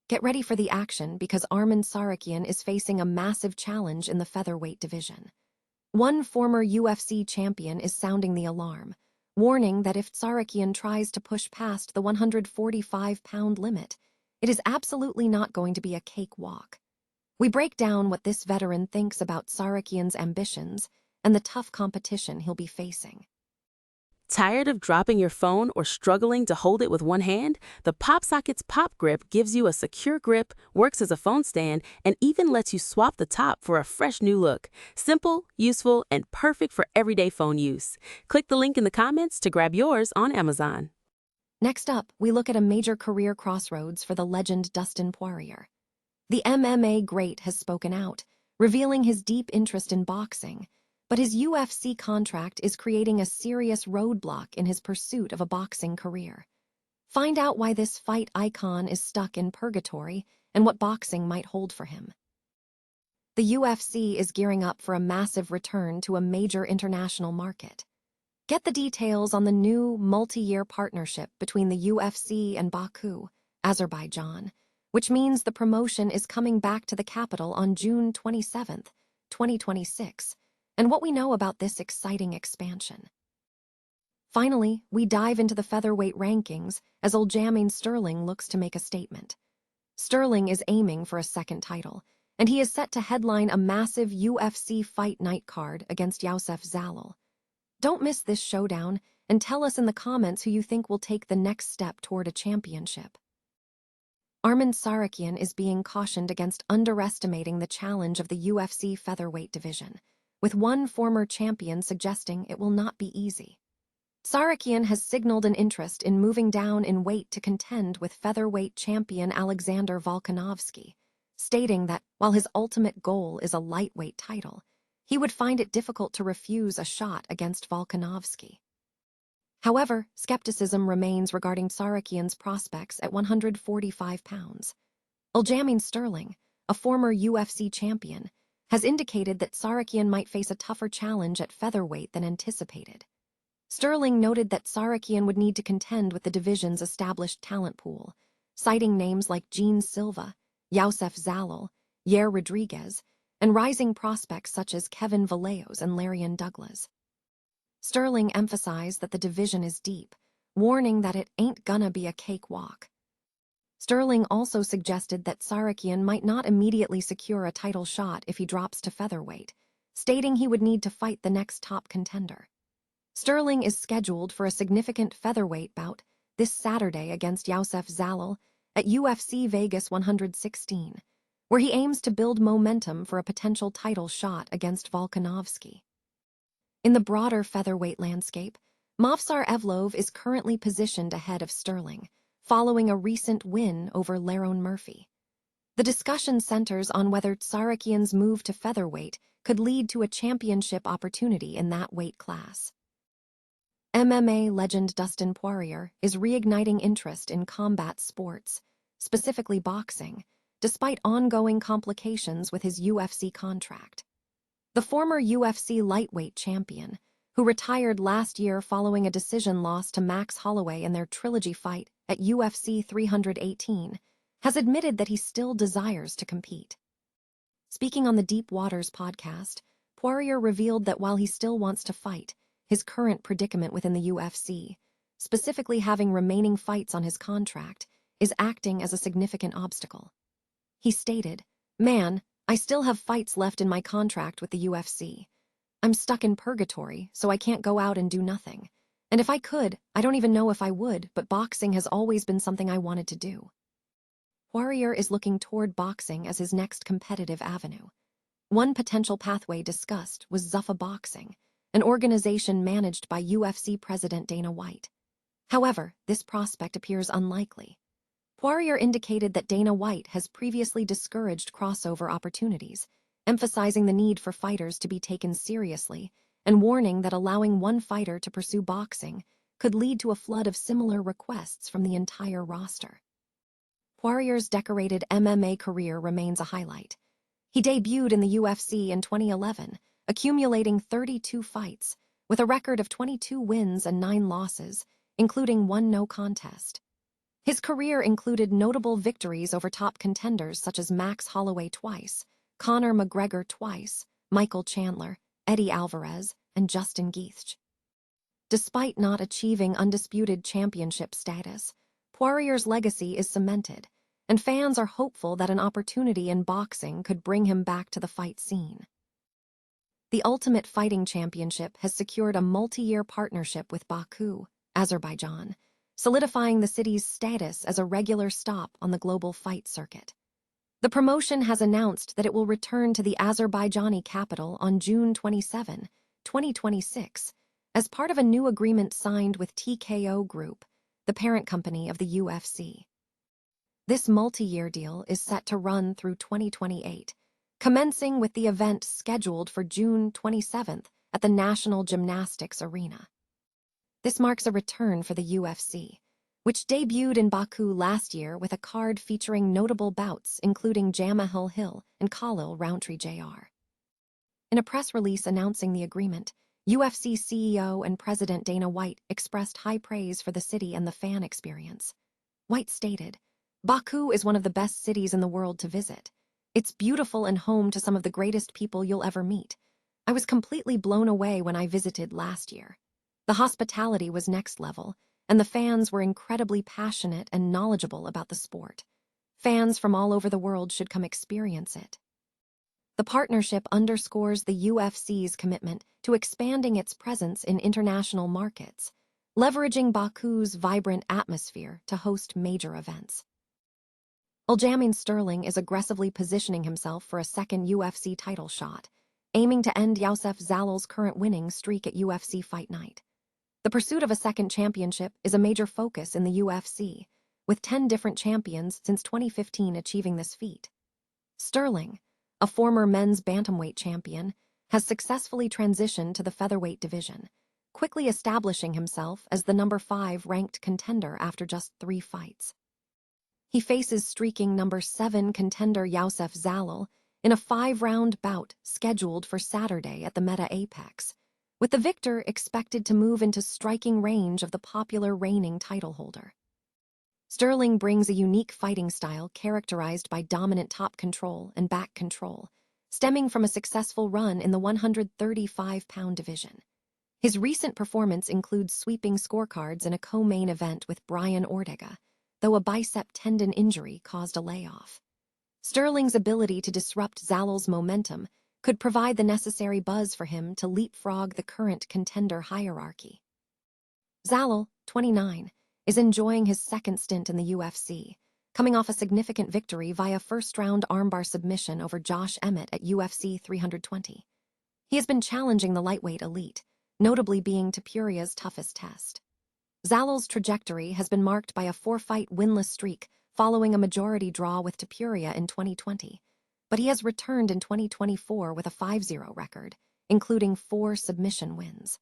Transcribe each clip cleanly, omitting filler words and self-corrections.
Get ready for the action because Arman Tsarukyan is facing a massive challenge in the featherweight division. One former UFC champion is sounding the alarm, warning that if Tsarukyan tries to push past the 145-pound limit, it is absolutely not going to be a cakewalk. We break down what this veteran thinks about Tsarukyan's ambitions and the tough competition he'll be facing. Tired of dropping your phone or struggling to hold it with one hand? The PopSocket's Pop Grip gives you a secure grip, works as a phone stand, and even lets you swap the top for a fresh new look. Simple, useful, and perfect for everyday phone use. Click the link in the comments to grab yours on Amazon. Next up, we look at a major career crossroads for the legend Dustin Poirier. The MMA great has spoken out, revealing his deep interest in boxing, but his UFC contract is creating a serious roadblock in his pursuit of a boxing career. Find out why this fight icon is stuck in purgatory and what boxing might hold for him. The UFC is gearing up for a massive return to a major international market. Get the details on the new multi-year partnership between the UFC and Baku, Azerbaijan, which means the promotion is coming back to the capital on June 27, 2026, and what we know about this exciting expansion. Finally, we dive into the featherweight rankings as Aljamain Sterling looks to make a statement. Sterling is aiming for a second title, and he is set to headline a massive UFC Fight Night card against UFC Zalal. Don't miss this showdown, and tell us in the comments who you think will take the next step toward a championship. Arman Tsarukyan is being cautioned against underestimating the challenge of the UFC featherweight division, with one former champion suggesting it will not be easy. Tsarukyan has signaled an interest in moving down in weight to contend with featherweight champion Alexander Volkanovski, stating that while his ultimate goal is a lightweight title, he would find it difficult to refuse a shot against Volkanovski. However, skepticism remains regarding Tsarukyan's prospects at 145 pounds. Aljamain Sterling, a former UFC champion, has indicated that Tsarukyan might face a tougher challenge at featherweight than anticipated. Sterling noted that Tsarukyan would need to contend with the division's established talent pool, citing names like Gene Silva, UFC Zalal, Yair Rodriguez, and rising prospects such as Kevin Vallejos and Larian Douglas. Sterling emphasized that the division is deep, warning that it ain't gonna be a cakewalk. Sterling also suggested that Tsarukyan might not immediately secure a title shot if he drops to featherweight, stating he would need to fight the next top contender. Sterling is scheduled for a significant featherweight bout this Saturday against UFC Zalal at UFC Vegas 116, where he aims to build momentum for a potential title shot against Volkanovski. In the broader featherweight landscape, Movsar Evloev is currently positioned ahead of Sterling, following a recent win over Lerone Murphy. The discussion centers on whether Tsarukyan's move to featherweight could lead to a championship opportunity in that weight class. MMA legend Dustin Poirier is reigniting interest in combat sports, specifically boxing, despite ongoing complications with his UFC contract. The former UFC lightweight champion, who retired last year following a decision loss to Max Holloway in their trilogy fight at UFC 318, has admitted that he still desires to compete. Speaking on the Deep Waters podcast, Poirier revealed that while he still wants to fight, his current predicament within the UFC, specifically having remaining fights on his contract, is acting as a significant obstacle. He stated, "Man, I still have fights left in my contract with the UFC. I'm stuck in purgatory, so I can't go out and do nothing. And if I could, I don't even know if I would, but boxing has always been something I wanted to do." Poirier is looking toward boxing as his next competitive avenue. One potential pathway discussed was Zuffa Boxing, an organization managed by UFC President Dana White. However, this prospect appears unlikely. Poirier indicated that Dana White has previously discouraged crossover opportunities, emphasizing the need for fighters to be taken seriously and warning that allowing one fighter to pursue boxing could lead to a flood of similar requests from the entire roster. Poirier's decorated MMA career remains a highlight. He debuted in the UFC in 2011, accumulating 32 fights, with a record of 22 wins and 9 losses, including one no contest. His career included notable victories over top contenders such as Max Holloway twice, Conor McGregor twice, Michael Chandler, Eddie Alvarez, and Justin Gaethje. Despite not achieving undisputed championship status, Poirier's legacy is cemented, and fans are hopeful that an opportunity in boxing could bring him back to the fight scene. The Ultimate Fighting Championship has secured a multi-year partnership with Baku, Azerbaijan, solidifying the city's status as a regular stop on the global fight circuit. The promotion has announced that it will return to the Azerbaijani capital on June 27, 2026, as part of a new agreement signed with TKO Group, the parent company of the UFC. This multi-year deal is set to run through 2028, commencing with the event scheduled for June 27th at the National Gymnastics Arena. This marks a return for the UFC, which debuted in Baku last year with a card featuring notable bouts including Jamahal Hill and Khalil Rountree Jr. In a press release announcing the agreement, UFC CEO and President Dana White expressed high praise for the city and the fan experience. White stated, "Baku is one of the best cities in the world to visit. It's beautiful and home to some of the greatest people you'll ever meet. I was completely blown away when I visited last year. The hospitality was next level, and the fans were incredibly passionate and knowledgeable about the sport. Fans from all over the world should come experience it." The partnership underscores the UFC's commitment to expanding its presence in international markets, leveraging Baku's vibrant atmosphere to host major events. Aljamain Sterling is aggressively positioning himself for a second UFC title shot, aiming to end Youssef Zalal's current winning streak at UFC Fight Night. The pursuit of a second championship is a major focus in the UFC, with 10 different champions since 2015 achieving this feat. Sterling, a former men's bantamweight champion, has successfully transitioned to the featherweight division, quickly establishing himself as the number 5 ranked contender after just 3 fights. He faces streaking number 7 contender Youssef Zalal in a 5-round bout scheduled for Saturday at the Meta Apex, with the victor expected to move into striking range of the popular reigning title holder. Sterling brings a unique fighting style characterized by dominant top control and back control, stemming from a successful run in the 135-pound division. His recent performance includes sweeping scorecards in a co-main event with Brian Ortega, though a bicep tendon injury caused a layoff. Sterling's ability to disrupt Zalal's momentum could provide the necessary buzz for him to leapfrog the current contender hierarchy. Zalal, 29, is enjoying his second stint in the UFC, coming off a significant victory via first-round armbar submission over Josh Emmett at UFC 320. He has been challenging the lightweight elite, notably being Topuria's toughest test. Zalal's trajectory has been marked by a 4-fight winless streak following a majority draw with Topuria in 2020, but he has returned in 2024 with a 5-0 record, including 4 submission wins.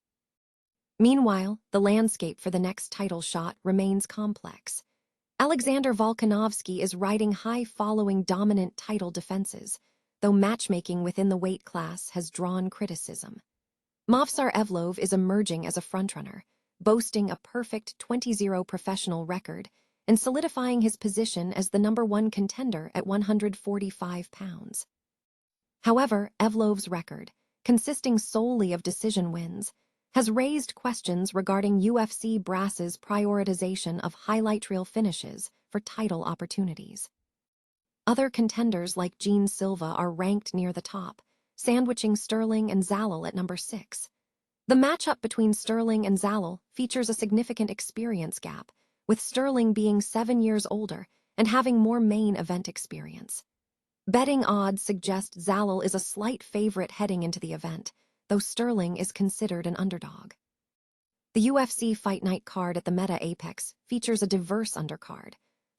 Meanwhile, the landscape for the next title shot remains complex. Alexander Volkanovski is riding high following dominant title defenses, though matchmaking within the weight class has drawn criticism. Movsar Evloev is emerging as a frontrunner, boasting a perfect 20-0 professional record and solidifying his position as the number 1 contender at 145 pounds. However, Evloev's record, consisting solely of decision wins, has raised questions regarding UFC brass's prioritization of highlight reel finishes for title opportunities. Other contenders like Gene Silva are ranked near the top, sandwiching Sterling and Zalal at number 6. The matchup between Sterling and Zalal features a significant experience gap, with Sterling being 7 years older and having more main event experience. Betting odds suggest Zalal is a slight favorite heading into the event, though Sterling is considered an underdog. The UFC Fight Night card at the Meta Apex features a diverse undercard,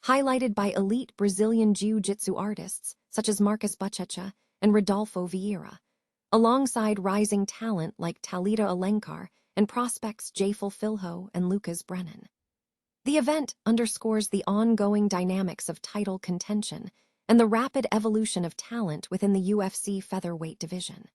highlighted by elite Brazilian Jiu-Jitsu artists such as Marcus Buchecha and Rodolfo Vieira, alongside rising talent like Talita Alencar and prospects Jafel Filho and Lucas Brennan. The event underscores the ongoing dynamics of title contention and the rapid evolution of talent within the UFC featherweight division.